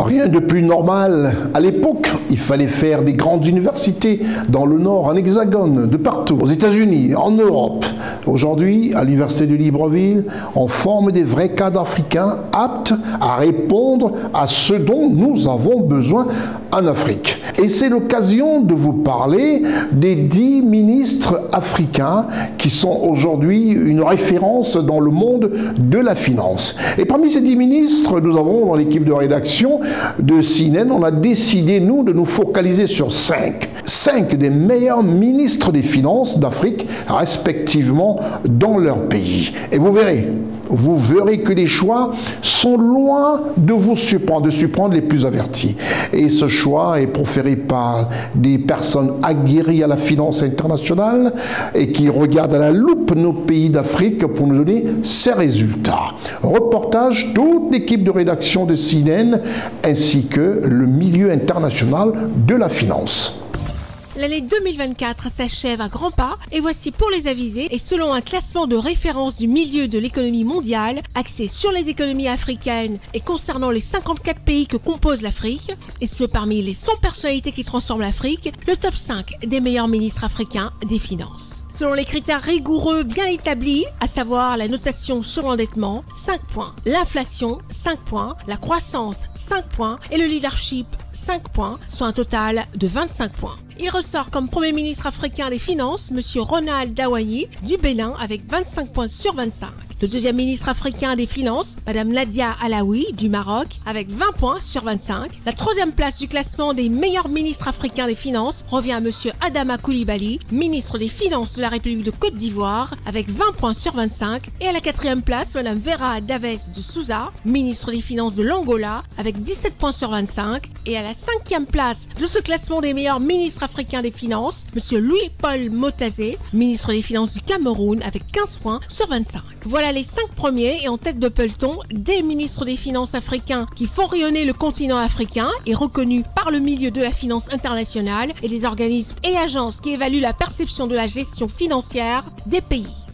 Rien de plus normal. À l'époque, il fallait faire des grandes universités dans le Nord, en Hexagone, de partout, aux États-Unis, en Europe. Aujourd'hui, à l'Université de Libreville, on forme des vrais cadres africains aptes à répondre à ce dont nous avons besoin en Afrique. Et c'est l'occasion de vous parler des 10 ministres africains qui sont aujourd'hui une référence dans le monde de la finance. Et parmi ces 10 ministres, nous avons dans l'équipe de rédaction de CNN, on a décidé, nous, de nous focaliser sur 5. 5 des meilleurs ministres des Finances d'Afrique, respectivement, dans leur pays. Et vous verrez que les choix sont loin de vous surprendre, les plus avertis. Et ce choix est proféré par des personnes aguerries à la finance internationale et qui regardent à la loupe nos pays d'Afrique pour nous donner ces résultats. Reportage, toute l'équipe de rédaction de CNN ainsi que le milieu international de la finance. L'année 2024 s'achève à grands pas et voici pour les avisés et selon un classement de référence du milieu de l'économie mondiale axé sur les économies africaines et concernant les 54 pays que compose l'Afrique, et ce parmi les 100 personnalités qui transforment l'Afrique, le top 5 des meilleurs ministres africains des finances. Selon les critères rigoureux bien établis, à savoir la notation sur l'endettement, 5 points, l'inflation, 5 points, la croissance, 5 points et le leadership, 5 points, soit un total de 25 points. Il ressort comme Premier ministre africain des Finances, M. Ronald Dawayi du Bénin avec 25 points sur 25. Le deuxième ministre africain des Finances, Mme Nadia Alaoui du Maroc avec 20 points sur 25. La troisième place du classement des meilleurs ministres africains des Finances revient à M. Adama Coulibaly, ministre des Finances de la République de Côte d'Ivoire avec 20 points sur 25. Et à la quatrième place, Mme Vera Daves de Souza, ministre des Finances de l'Angola avec 17 points sur 25. Et à la cinquième place de ce classement des meilleurs ministres africains des Finances, M. Louis-Paul Motazé, ministre des Finances du Cameroun avec 15 points sur 25. Voilà les 5 premiers et en tête de peloton des ministres des Finances africains qui font rayonner le continent africain et reconnus par le milieu de la finance internationale et des organismes et agences qui évaluent la perception de la gestion financière des pays.